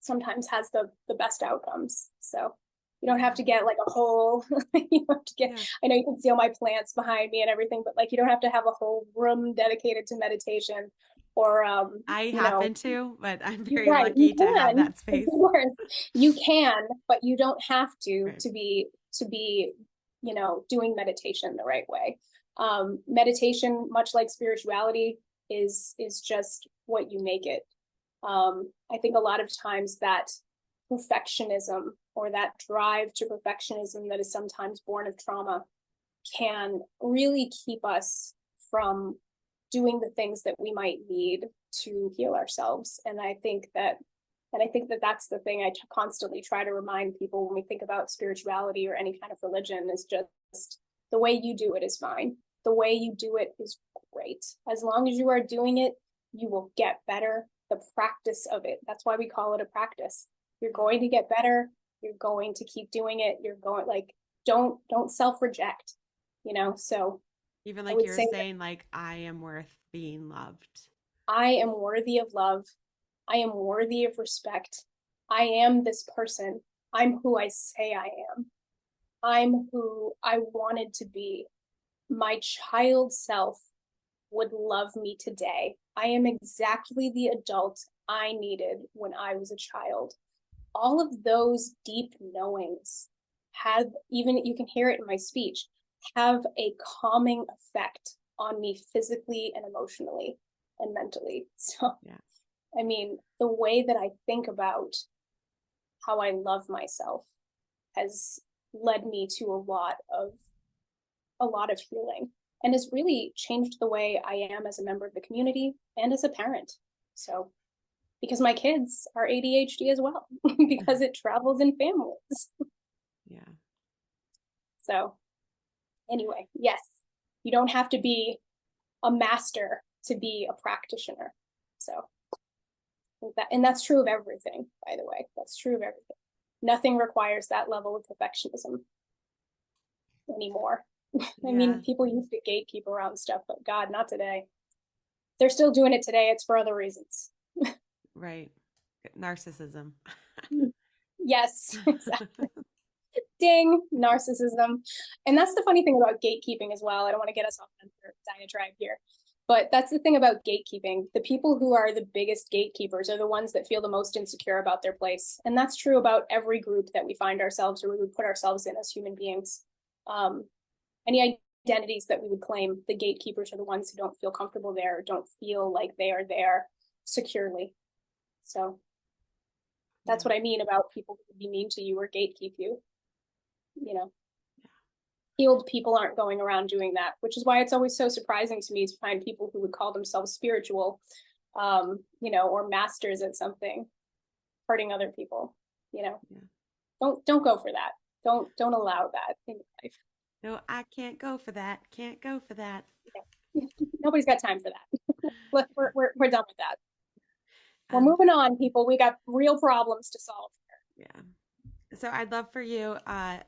sometimes has the best outcomes. So you don't have to get like a whole, you have to get, I know you can see all my plants behind me and everything, but like, you don't have to have a whole room dedicated to meditation, or, I happen to, but I'm very right, lucky to have that space. Of course, you can, but you don't have to, right. to be, doing meditation the right way. Meditation, much like spirituality, is just what you make it. I think a lot of times that perfectionism, or that drive to perfectionism that is sometimes born of trauma, can really keep us from doing the things that we might need to heal ourselves. And I think that that's the thing I constantly try to remind people when we think about spirituality or any kind of religion, is just the way you do it is fine. The way you do it is great. As long as you are doing it, you will get better. The practice of it, that's why we call it a practice. You're going to get better. You're going to keep doing it. You're going, like, don't self-reject, so even like you're saying, like, I am worth being loved. I am worthy of love. I am worthy of respect. I am this person. I'm who I say I am. I'm who I wanted to be. My child self would love me today. I am exactly the adult I needed when I was a child. All of those deep knowings have, even, you can hear it in my speech, have a calming effect on me physically and emotionally. and mentally. So, Yeah. I mean, the way that I think about how I love myself has led me to a lot of healing, and has really changed the way I am as a member of the community and as a parent. So, because my kids are ADHD as well, because it travels in families. Yeah. So, anyway, yes, you don't have to be a master to be a practitioner. So, and that's true of everything, by the way. That's true of everything. Nothing requires that level of perfectionism anymore. I Yeah. mean, people used to gatekeep around stuff, but God, not today. They're still doing it today. It's for other reasons. Right. Narcissism. Yes, exactly. Ding, narcissism. And that's the funny thing about gatekeeping as well. I don't want to get us off on a diatribe here, but that's the thing about gatekeeping. The people who are the biggest gatekeepers are the ones that feel the most insecure about their place. And that's true about every group that we find ourselves or we would put ourselves in as human beings. Any identities that we would claim, the gatekeepers are the ones who don't feel comfortable there, don't feel like they are there securely. So that's what I mean about people who would be mean to you or gatekeep you. You know, healed people aren't going around doing that, which is why it's always so surprising to me to find people who would call themselves spiritual, or masters at something, hurting other people. Don't go for that. Don't allow that in your life. No, I can't go for that. Can't go for that. Yeah. Nobody's got time for that. We're done with that. We're Um, moving on, people. We got real problems to solve yeah. So I'd love for you,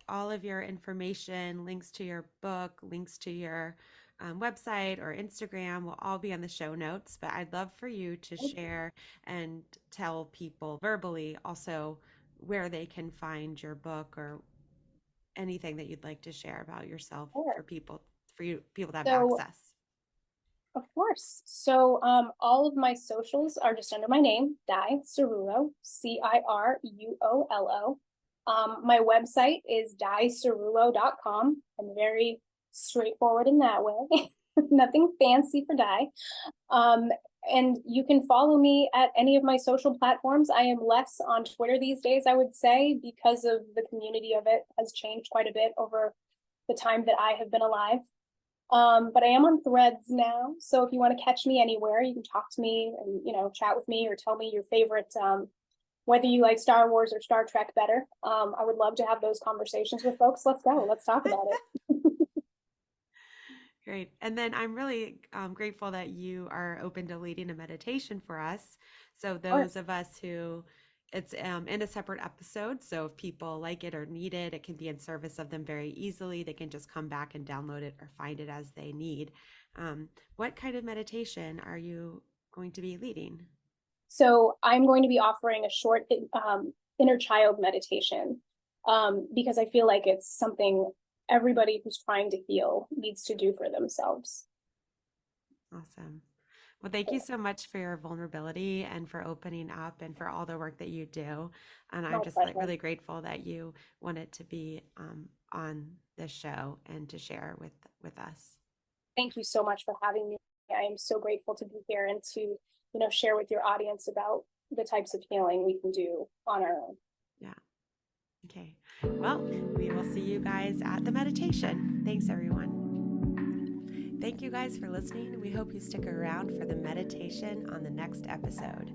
all of your information, links to your book, links to your website or Instagram will all be on the show notes. But I'd love for you to here. share and tell people verbally also where they can find your book or anything that you'd like to share about yourself Sure. for people to have So, access. of course. So, all of my socials are just under my name, Di Ciruolo, Ciruolo. My website is DiCiruolo.com. I'm very straightforward in that way. Nothing fancy for Di. And you can follow me at any of my social platforms. I am less on Twitter these days, I would say, because of the community of it has changed quite a bit over the time that I have been alive. But I am on Threads now. So if you want to catch me anywhere, you can talk to me and, chat with me or tell me your favorite, whether you like Star Wars or Star Trek better. I would love to have those conversations with folks. Let's go. Let's talk about it. Great. And then I'm really grateful that you are open to leading a meditation for us. So those of us who it's in a separate episode. So if people like it or need it, it can be in service of them very easily. They can just come back and download it or find it as they need. What kind of meditation are you going to be leading? So I'm going to be offering a short inner child meditation because I feel like it's something everybody who's trying to heal needs to do for themselves. Awesome. Well, thank you so much for your vulnerability and for opening up and for all the work that you do. And I'm My just pleasure. really grateful that you wanted to be on this show and to share with us. Thank you so much for having me. I am so grateful to be here and to, share with your audience about the types of healing we can do on our own. Yeah. Okay. Well, we will see you guys at the meditation. Thanks, everyone. Thank you guys for listening. We hope you stick around for the meditation on the next episode.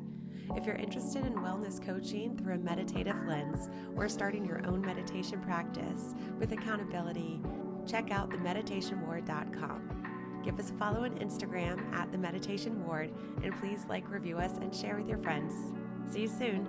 If you're interested in wellness coaching through a meditative lens or starting your own meditation practice with accountability, check out themeditationward.com. Give us a follow on Instagram at themeditationward, and please review us, and share with your friends. See you soon.